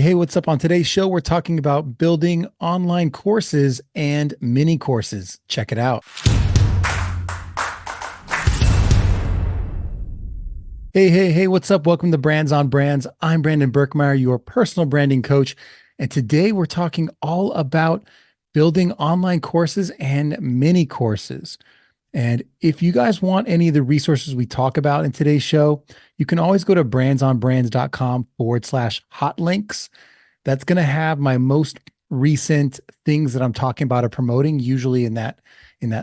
Hey, what's up? On today's show, we're talking about building online courses and mini courses. Check it out. Hey, what's up? Welcome to Brands on Brands. I'm Brandon Birkmeyer, your personal branding coach. And today we're talking all about building online courses and mini courses. And if you guys want any of the resources we talk about in today's show, you can always go to brandsonbrands.com/hot links. That's going to have my most recent things that I'm talking about or promoting, usually in that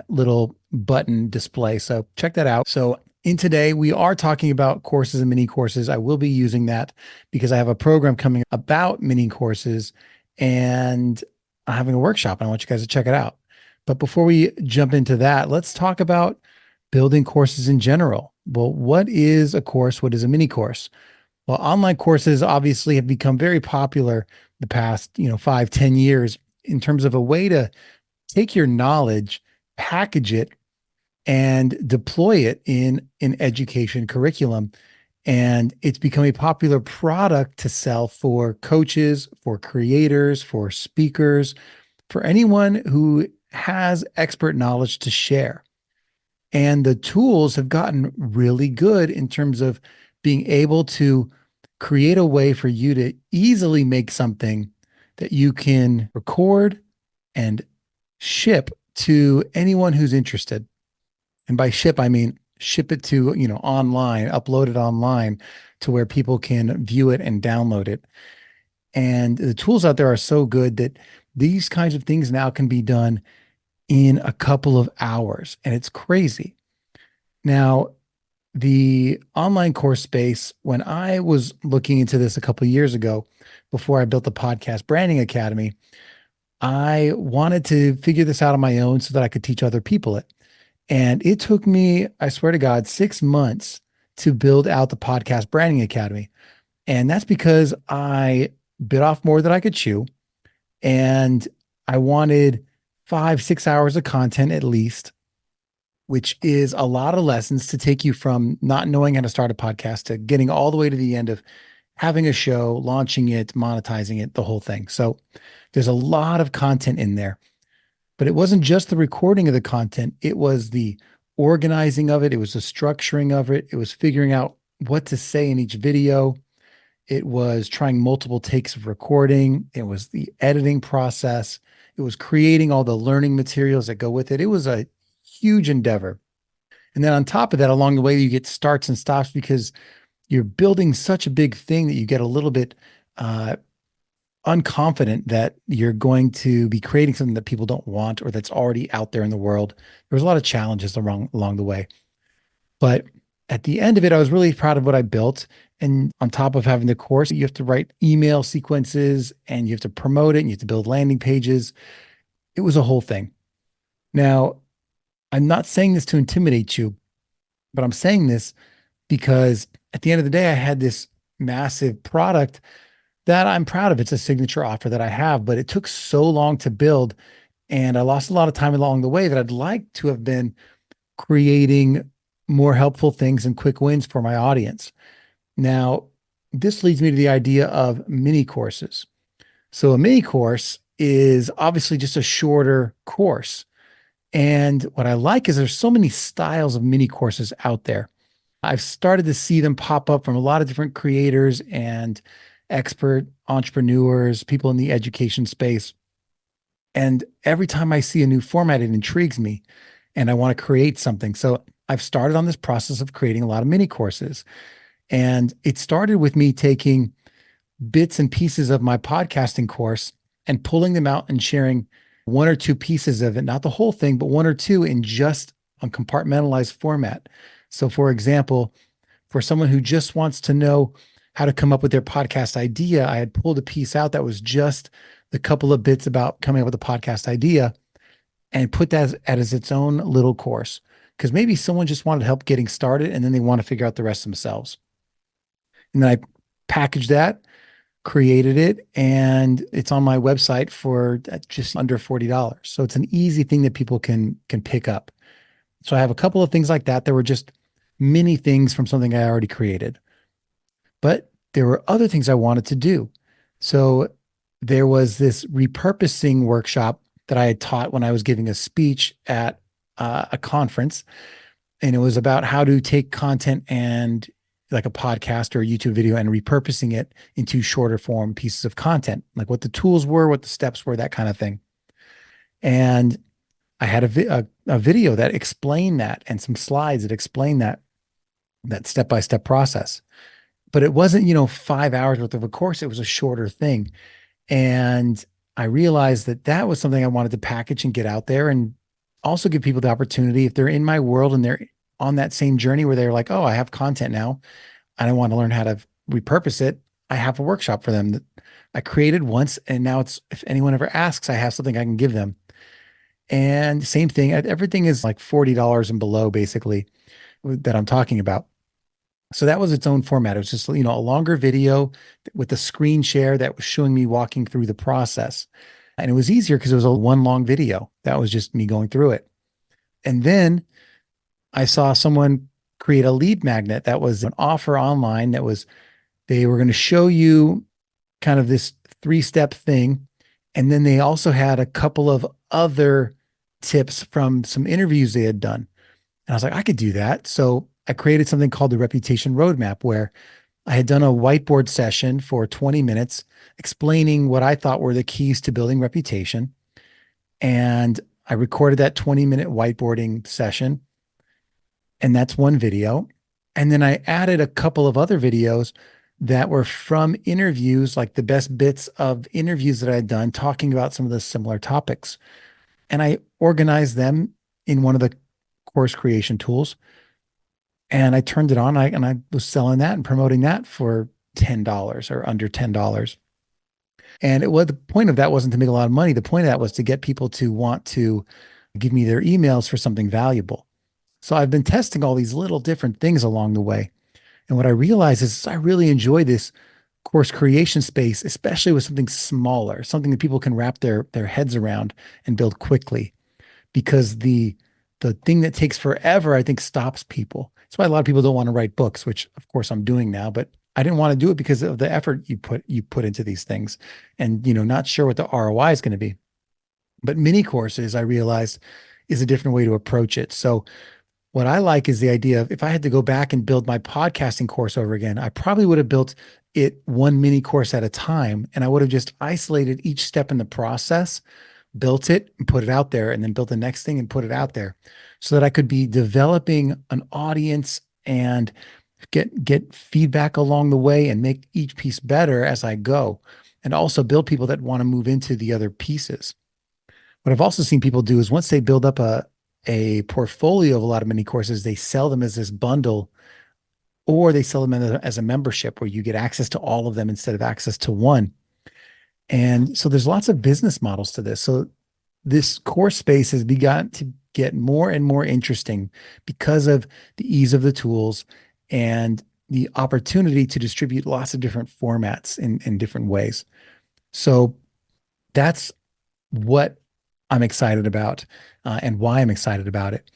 little button display. So check that out. So in today, we are talking about courses and mini courses. I will be using that because I have a program coming about mini courses and I'm having a workshop. And I want you guys to check it out. But before we jump into that, let's talk about building courses in general. Well, what is a course? What is a mini course? Well, online courses obviously have become very popular the past, 5, 10 years in terms of a way to take your knowledge, package it, and deploy it in an education curriculum. And it's become a popular product to sell for coaches, for creators, for speakers, for anyone who has expert knowledge to share. And the tools have gotten really good in terms of being able to create a way for you to easily make something that you can record and ship to anyone who's interested. And by ship, I mean ship it to, online, upload it online to where people can view it and download it. And the tools out there are so good that these kinds of things now can be done in a couple of hours. And it's crazy. Now, the online course space, when I was looking into this a couple of years ago, before I built the Podcast Branding Academy, I wanted to figure this out on my own so that I could teach other people it. And it took me, I swear to God, 6 months to build out the Podcast Branding Academy. And that's because I bit off more than I could chew. And I wanted 5, 6 hours of content at least, which is a lot of lessons to take you from not knowing how to start a podcast to getting all the way to the end of having a show, launching it, monetizing it, the whole thing. So there's a lot of content in there. But it wasn't just the recording of the content, it was the organizing of it, it was the structuring of it, it was figuring out what to say in each video. It was trying multiple takes of recording. It was the editing process. It was creating all the learning materials that go with it. It was a huge endeavor. And then on top of that, along the way, you get starts and stops because you're building such a big thing that you get a little bit unconfident that you're going to be creating something that people don't want or that's already out there in the world. There was a lot of challenges along the way. But at the end of it, I was really proud of what I built. And on top of having the course, you have to write email sequences and you have to promote it and you have to build landing pages. It was a whole thing. Now, I'm not saying this to intimidate you, but I'm saying this because at the end of the day, I had this massive product that I'm proud of. It's a signature offer that I have, but it took so long to build and I lost a lot of time along the way that I'd like to have been creating more helpful things and quick wins for my audience. Now, this leads me to the idea of mini courses. So a mini course is obviously just a shorter course. And what I like is there's so many styles of mini courses out there. I've started to see them pop up from a lot of different creators and expert entrepreneurs, people in the education space. And every time I see a new format, it intrigues me and I want to create something. So I've started on this process of creating a lot of mini courses. And it started with me taking bits and pieces of my podcasting course and pulling them out and sharing one or two pieces of it, not the whole thing, but one or two in just a compartmentalized format. So for example, for someone who just wants to know how to come up with their podcast idea, I had pulled a piece out that was just the couple of bits about coming up with a podcast idea and put that as its own little course. Because maybe someone just wanted help getting started and then they want to figure out the rest themselves. And then I packaged that, created it, and it's on my website for just under $40. So it's an easy thing that people can pick up. So I have a couple of things like that. There were just mini things from something I already created. But there were other things I wanted to do. So there was this repurposing workshop that I had taught when I was giving a speech at a conference, and it was about how to take content and like a podcast or a YouTube video and repurposing it into shorter form pieces of content, like what the tools were, what the steps were, that kind of thing. And I had a video that explained that and some slides that explained that step-by-step process. But it wasn't, 5 hours worth of a course. It was a shorter thing. And I realized that that was something I wanted to package and get out there and also give people the opportunity if they're in my world and they're on that same journey where they're like, oh, I have content now. I don't want to learn how to repurpose it. I have a workshop for them that I created once. And now it's, if anyone ever asks, I have something I can give them. And same thing, everything is like $40 and below, basically, that I'm talking about. So that was its own format. It was just, a longer video with a screen share that was showing me walking through the process. And it was easier because it was a one long video. That was just me going through it. And then I saw someone create a lead magnet that was an offer online that was, they were going to show you kind of this 3-step thing. And then they also had a couple of other tips from some interviews they had done. And I was like, I could do that. So I created something called the Reputation Roadmap, where I had done a whiteboard session for 20 minutes explaining what I thought were the keys to building reputation. And I recorded that 20-minute whiteboarding session. And that's one video. And then I added a couple of other videos that were from interviews, like the best bits of interviews that I had done talking about some of the similar topics. And I organized them in one of the course creation tools. And I turned it on, and I was selling that and promoting that for $10 or under $10. And the point of that wasn't to make a lot of money. The point of that was to get people to want to give me their emails for something valuable. So I've been testing all these little different things along the way. And what I realized is I really enjoy this course creation space, especially with something smaller, something that people can wrap their heads around and build quickly. Because the thing that takes forever, I think, stops people. That's why a lot of people don't want to write books, which of course I'm doing now, but I didn't want to do it because of the effort you put into these things, and not sure what the ROI is going to be. But mini courses, I realized, is a different way to approach it. So what I like is the idea of, if I had to go back and build my podcasting course over again, I probably would have built it one mini course at a time, and I would have just isolated each step in the process, built it and put it out there, and then built the next thing and put it out there, so that I could be developing an audience and get feedback along the way and make each piece better as I go, and also build people that want to move into the other pieces. What I've also seen people do is, once they build up a portfolio of a lot of mini courses, they sell them as this bundle, or they sell them as a membership where you get access to all of them instead of access to one. And so there's lots of business models to this. So this course space has begun to get more and more interesting because of the ease of the tools and the opportunity to distribute lots of different formats in different ways. So that's what I'm excited about, and why I'm excited about it.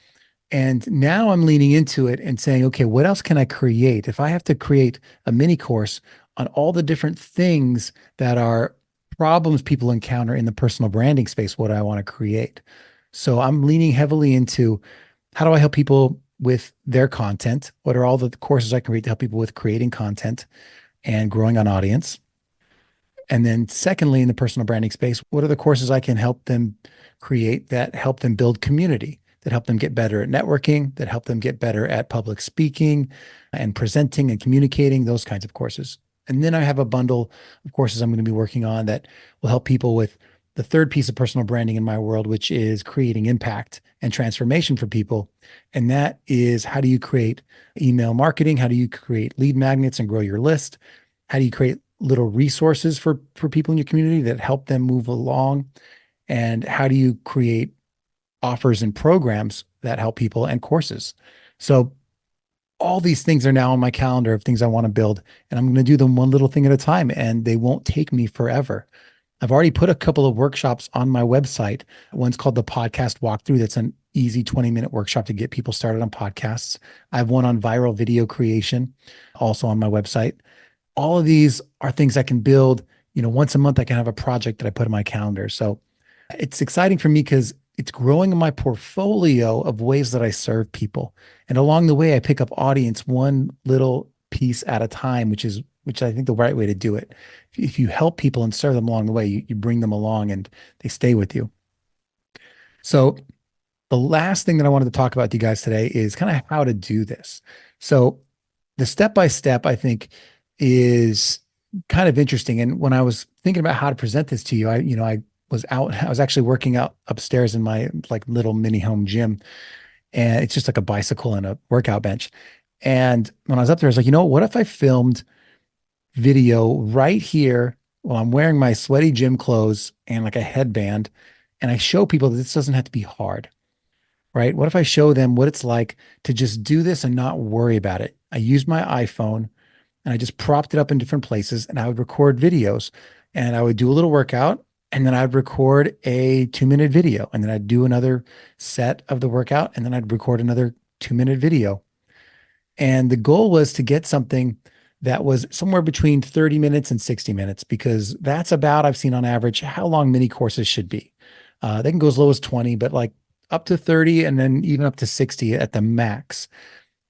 And now I'm leaning into it and saying, okay, what else can I create? If I have to create a mini course on all the different things that are problems people encounter in the personal branding space, what do I want to create? So I'm leaning heavily into, how do I help people with their content? What are all the courses I can create to help people with creating content and growing an audience? And then secondly, in the personal branding space, what are the courses I can help them create that help them build community, that help them get better at networking, that help them get better at public speaking and presenting and communicating, those kinds of courses. And then I have a bundle of courses I'm going to be working on that will help people with the third piece of personal branding in my world, which is creating impact and transformation for people. And that is, how do you create email marketing? How do you create lead magnets and grow your list? How do you create little resources for people in your community that help them move along? And how do you create offers and programs that help people, and courses? So all these things are now on my calendar of things I want to build, and I'm going to do them one little thing at a time, and they won't take me forever. I've already put a couple of workshops on my website. One's called the Podcast Walkthrough. That's an easy 20-minute workshop to get people started on podcasts. I have one on viral video creation, also on my website. All of these are things I can build once a month I can have a project that I put in my calendar. So it's exciting for me because it's growing in my portfolio of ways that I serve people. And along the way, I pick up audience one little piece at a time, which I think the right way to do it. If you help people and serve them along the way, you bring them along and they stay with you. So the last thing that I wanted to talk about with you guys today is kind of how to do this. So the step by step, I think, is kind of interesting. And when I was thinking about how to present this to you, I was actually working out upstairs in my like little mini home gym, and it's just like a bicycle and a workout bench. And when I was up there, I was like, what if I filmed video right here while I'm wearing my sweaty gym clothes and like a headband, and I show people that this doesn't have to be hard, right? What if I show them what it's like to just do this and not worry about it? I used my iPhone and I just propped it up in different places and I would record videos and I would do a little workout and then I'd record a 2-minute video and then I'd do another set of the workout and then I'd record another 2-minute video. And the goal was to get something that was somewhere between 30 minutes and 60 minutes because that's about, I've seen on average, how long mini courses should be. They can go as low as 20, but like up to 30 and then even up to 60 at the max.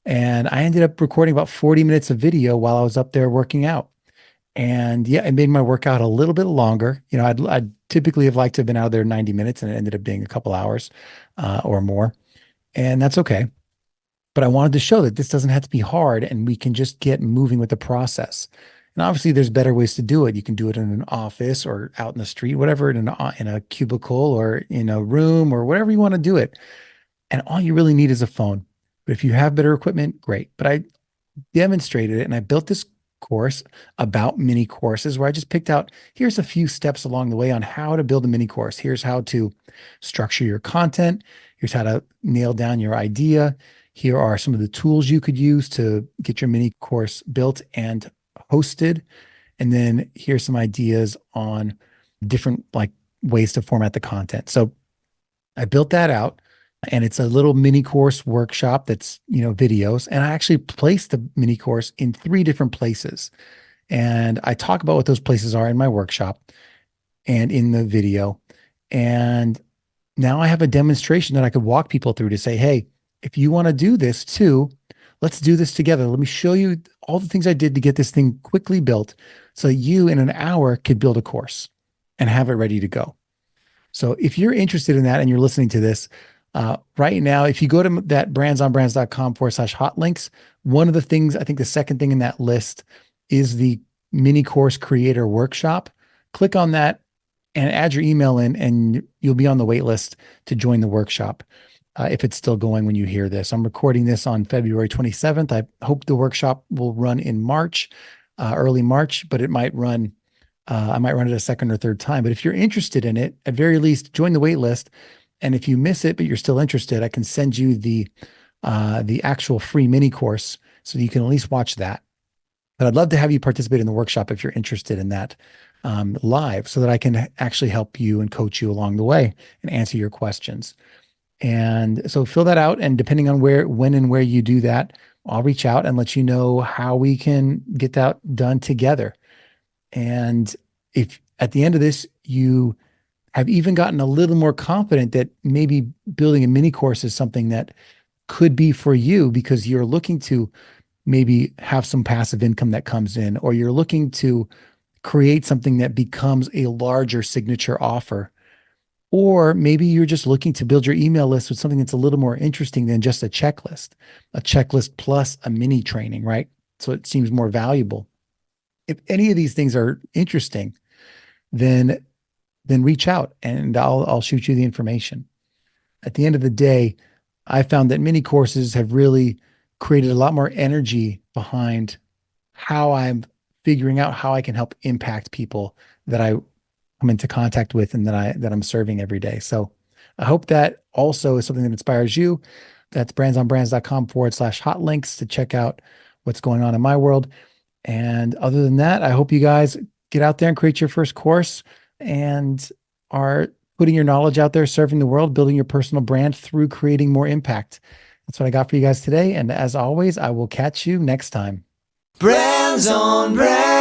And I ended up recording about 40 minutes of video while I was up there working out. And yeah, it made my workout a little bit longer. I'd typically have liked to have been out there 90 minutes and it ended up being a couple hours or more. And that's okay. But I wanted to show that this doesn't have to be hard and we can just get moving with the process. And obviously there's better ways to do it. You can do it in an office or out in the street, whatever, in a cubicle or in a room or whatever you want to do it. And all you really need is a phone. But if you have better equipment, great. But I demonstrated it and I built this course about mini courses where I just picked out, here's a few steps along the way on how to build a mini course. Here's how to structure your content. Here's how to nail down your idea. Here are some of the tools you could use to get your mini course built and hosted. And then here's some ideas on different like ways to format the content. So I built that out and it's a little mini course workshop that's, videos. And I actually placed the mini course in 3 different places. And I talk about what those places are in my workshop and in the video. And now I have a demonstration that I could walk people through to say, hey, if you want to do this too, let's do this together. Let me show you all the things I did to get this thing quickly built so you in an hour could build a course and have it ready to go. So if you're interested in that and you're listening to this right now, if you go to that brandsonbrands.com/hot links, one of the things, I think the second thing in that list is the mini course creator workshop. Click on that and add your email in and you'll be on the wait list to join the workshop. If it's still going when you hear this. I'm recording this on February 27th. I hope the workshop will run in March, early March, but it might run, I might run it a second or third time. But if you're interested in it, at very least, join the wait list. And if you miss it, but you're still interested, I can send you the actual free mini course so you can at least watch that. But I'd love to have you participate in the workshop if you're interested in that live so that I can actually help you and coach you along the way and answer your questions. And so fill that out. And depending on when and where you do that, I'll reach out and let you know how we can get that done together. And if at the end of this, you have even gotten a little more confident that maybe building a mini course is something that could be for you because you're looking to maybe have some passive income that comes in, or you're looking to create something that becomes a larger signature offer. Or maybe you're just looking to build your email list with something that's a little more interesting than just a checklist plus a mini training, right? So it seems more valuable. If any of these things are interesting, then reach out and I'll shoot you the information. At the end of the day, I found that mini courses have really created a lot more energy behind how I'm figuring out how I can help impact people that I come into contact with and that I'm serving every day. So I hope that also is something that inspires you. That's brandsonbrands.com/hot links to check out what's going on in my world. And other than that, I hope you guys get out there and create your first course and are putting your knowledge out there, serving the world, building your personal brand through creating more impact. That's what I got for you guys today. And as always, I will catch you next time. Brands on Brands.